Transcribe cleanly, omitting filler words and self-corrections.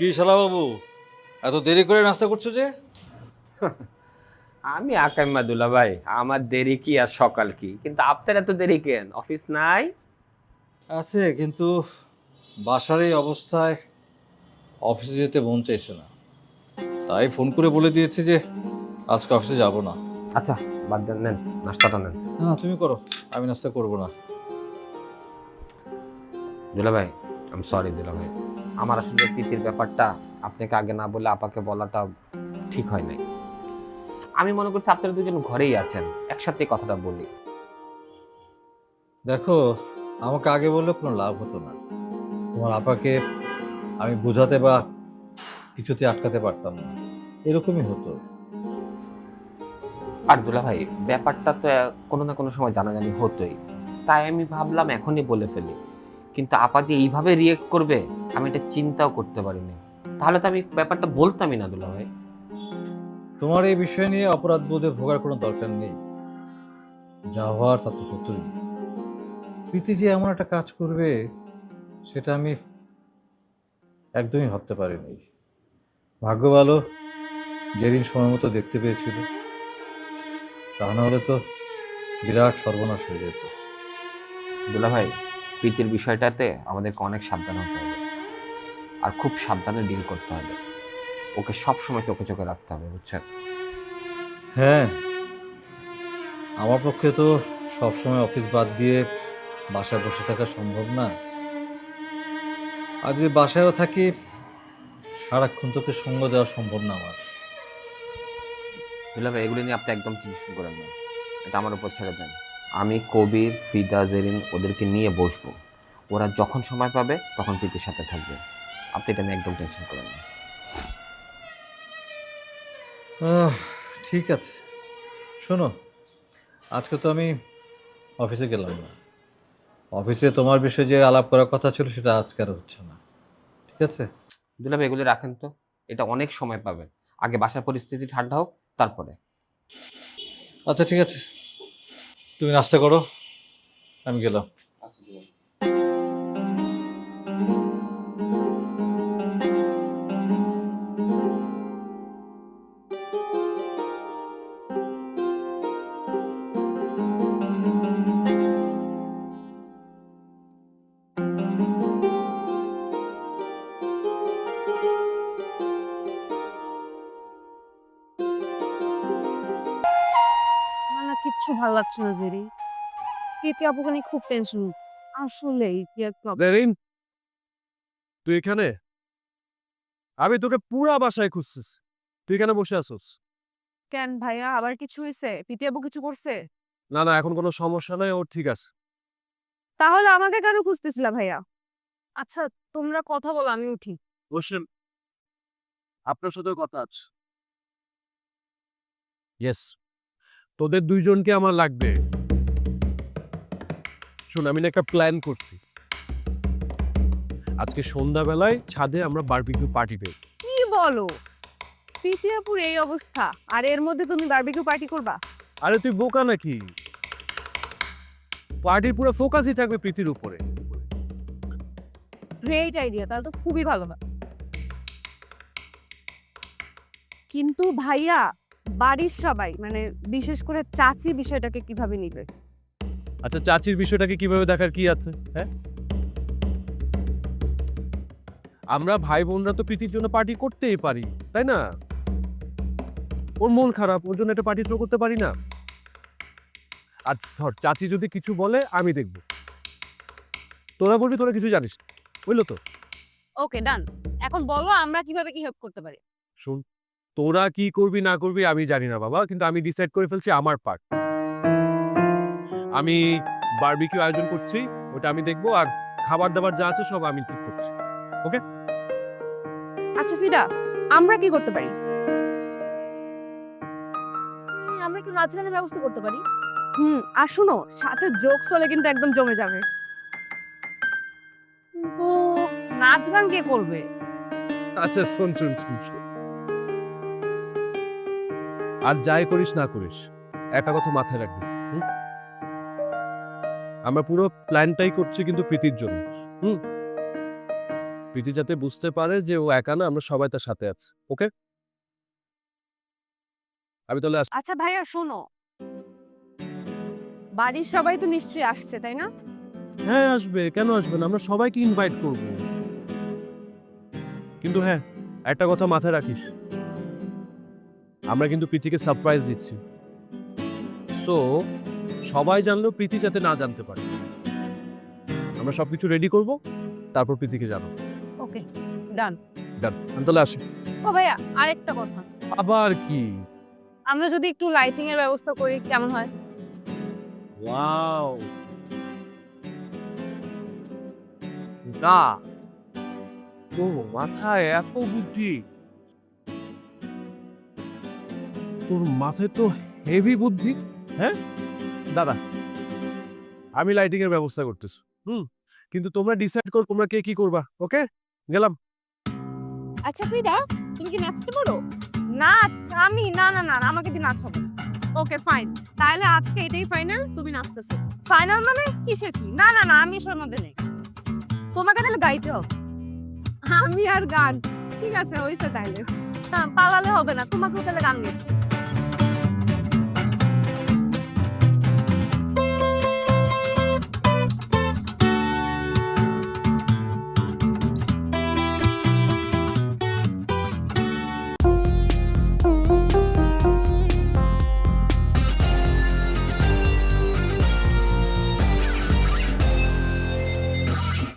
কি শালা বাবু, এত দেরি করে নাস্তা করছো যে? আমি আকাইম্মা দুলা ভাই, আমার দেরি কি আর সকাল কি, কিন্তু আপনার এত দেরি কেন? অফিস নাই? আছে, কিন্তু বাসার এই অবস্থায় অফিসে যেতে মন চাইছে না। তাই ফোন করে বলে দিয়েছি যে আজকে অফিসে যাব না। আচ্ছা, বাদ দেন, নেন নাস্তাটা নেন। না, তুমি করো, আমি নাস্তা করব না। দুলা ভাই, আই সরি দুলা ভাই, আমার আসলে প্রীতির ব্যাপারটা আপনাকে আগে না বলে আপাকে বলাটা ঠিক হয় নাই। আমি মনে করছি আপনারা দুজন ঘরেই আছেন, একসাথে কথাটা বলি। দেখো, আমাকে আগে বললে কোনো লাভ হতো না। তোমার আপাকে আমি বোঝাতে বা কিছুতে আটকাতে পারতাম না, এরকমই হতো। আর দুলা ভাই, ব্যাপারটা তো কোনো না কোনো সময় জানাজানি হতোই, তাই আমি ভাবলাম এখনই বলে ফেলি। কিন্তু আপা যে এইভাবে রিয়েক্ট করবে আমি এটা চিন্তাও করতে পারিনি। তাহলে তো আমি ব্যাপারটা বলতামই না দুলা ভাই। তোমার এই বিষয় নিয়ে অপরাধ বোধে ভোগার কোনো দরকার নেই। যা হওয়ার তা তো হতোই। প্রীতি যে এমন একটা কাজ করবে সেটা আমি একদমই ভাবতে পারিনি। ভাগ্য ভালো, যেদিন সময় মতো দেখতে পেয়েছিল, তা না হলে তো বিরাট সর্বনাশ হয়ে যেত। দুলা ভাই, প্রীতির বিষয়টাতে আমাদেরকে অনেক সাবধান হতে হবে, আর খুব সাবধানে ডিল করতে হবে। ওকে সব সময় চোখে চোখে রাখতে হবে, বুঝছেন? হ্যাঁ, আমার পক্ষে তো সবসময় অফিস বাদ দিয়ে বাসায় বসে থাকা সম্ভব না। আর যদি বাসায়ও থাকি, সারাক্ষণ তোকে সঙ্গ দেওয়া সম্ভব না আমার। দুলা ভাই, এগুলো নিয়ে আপনি একদম টেনশন করেন না, এটা আমার উপর ছেড়ে দেন। আমি কবির, ফিদা, জেরিন ওদেরকে নিয়ে বসবো। ওরা যখন সময় পাবে তখন প্রীতির সাথে থাকবে। আপনি এটা নিয়ে একদম টেনশন করেন না। আহ, ঠিক আছে, শোনো, আজকে তো আমি অফিসে গেলাম না। অফিসে তোমার বিষয়ে যে আলাপ করার কথা ছিল সেটা আজকে আর হচ্ছে না, ঠিক আছে? দুলা ভাই, এগুলো রাখেন তো, এটা অনেক সময় পাবে। আগে বাসার পরিস্থিতি ঠান্ডা হোক, তারপরে। আচ্ছা, ঠিক আছে, তুমি নাস্তা করো, আমি গেলাম। আচ্ছা, ঠিক আছে। আমার না কিচ্ছু ভালো লাগছে না জেরি। প্রীতি আপুকে নিয়ে খুব টেনশন। আসলেই কি একটা জেরিন, তুই এখানে? আমি তোকে পুরা বাসায় খুঁজছিস, তুই এখানে বসে আছোস? কেন ভাইয়া, আবার কিছু হইছে? প্রীতি আপু কিছু করছে? না না, এখন কোনো সমস্যা নাই, ওর ঠিক আছে। তাহলে আমাকে কেন খুঁজতেছিলা ভাইয়া? আচ্ছা, তোমরা কথা বলো, আমি উঠি। বসেন, আপনার সাথেও কথা আছে। ইয়েস, তোদের দুইজনকে আমার লাগবে। শোন, আমি না একটা প্ল্যান করছি। আজকে সন্ধ্যাবেলায় ছাদে আমরা বারবিকিউ পার্টি দেব। কি বলো? প্রীতি আপুর এই অবস্থা, আর এর মধ্যে তুমি বারবিকিউ পার্টি করবা? আরে তুই বোকা নাকি? পার্টির পুরো ফোকাসই থাকবে প্রীতির উপরে। গ্রেট আইডিয়া, তাহলে তো খুবই ভালো হয়। কিন্তু ভাইয়া, বাড়ির সবাই মানে বিশেষ করে চাচি বিষয়টাকে কিভাবে নিবে? আচ্ছা, চাচির বিষয়টাকে কিভাবে দেখার কি আছে? হ্যাঁ, আমরা ভাই বোনরা তো প্রীতির জন্য পার্টি করতেই পারি, তাই না? ওর মন খারাপ, ওর জন্য একটা পার্টি থ্রো করতে পারি না? আর ধর, চাচি যদি কিছু বলে আমি দেখব, তোরা বলবি তোরা কিছু জানিস না। বুঝলো তো? ওকে, ডান। এখন বলো আমরা কিভাবে কি হেল্প করতে পারি? শুন, তোরা কি করবি না করবি আমি জানি না বাবা, কিন্তু আমি ডিসাইড করে ফেলছি আমার পার্ট। আমি বারবিকিউ আয়োজন করছি, ওটা আমি দেখবো, আর খাবার দাবার যা আছে সব আমি ঠিক করছি। ওকে? আচ্ছা ফিদা, আমরা কি করতে পারি? আমরা একটু নাচ গানের ব্যবস্থা করতে পারি। আর শুনো, সাথে জোকস হলে কিন্তু একদম জমে যাবে। কিন্তু নাচ গান কে করবে? আচ্ছা, শোন শোন শোন শোন। আর যাই করিস না করিস, একটা কথা মাথায় রাখবি। হুম? আমরা পুরো প্ল্যানটাই করছি কিন্তু প্রীতির জন্য। হুম? প্রীতি যাতে বুঝতে পারে যে ও একা না, আমরা সবাই তার সাথে আছি। ওকে, আমি তাহলে আসি। আচ্ছা ভাইয়া শোনো, বাড়ির সবাই তো নিশ্চয়ই আসছে তাই না? হ্যাঁ আসবে, কেন আসবে না? আমরা সবাইকে ইনভাইট করব। কিন্তু হ্যাঁ, একটা কথা মাথায় রাখিস, আমরা কিন্তু প্রীতিকে সারপ্রাইজ দিচ্ছি। সো সবাই জানলেও প্রীতি যাতে না জানতে পারে। আমরা সবকিছু রেডি করব, তারপর প্রীতিকে জানাবো। ওকে, ডান। ডান, আমি তাহলে আসি। ও ভাইয়া, আরেকটা কথা, আবার কি? আমরা যদি একটু লাইটিং এর ব্যবস্থা করি কেমন হয়? ওয়াও, না ও মাথায় এত বুদ্ধি, তোর মাথায় তো হেভি বুদ্ধি। হ্যাঁ দাদা, আমি লাইটিং এর ব্যবস্থা করতেছি। কিন্তু তোমরা ডিসাইড করো তোমরা কে কি করবা। ওকে, গেলাম। আচ্ছা ফিদা, তুমি কি নাচতে পারো? নাচ? আমি? না না না, আমাকে দিয়ে নাচ হবে। ওকে ফাইন, তাহলে আজকে এটাই ফাইনাল, তুমি নাচতেছো। ফাইনাল মানে কিসের কি? না না না, আমি এসবের মধ্যে নেই। তোমাকে তাহলে গাইতে হবে। আমি আর গান? ঠিক আছে হয়েছে তাইলে। না, পালালে হবে না, তোমাকেও তাহলে গান গাইতে হবে।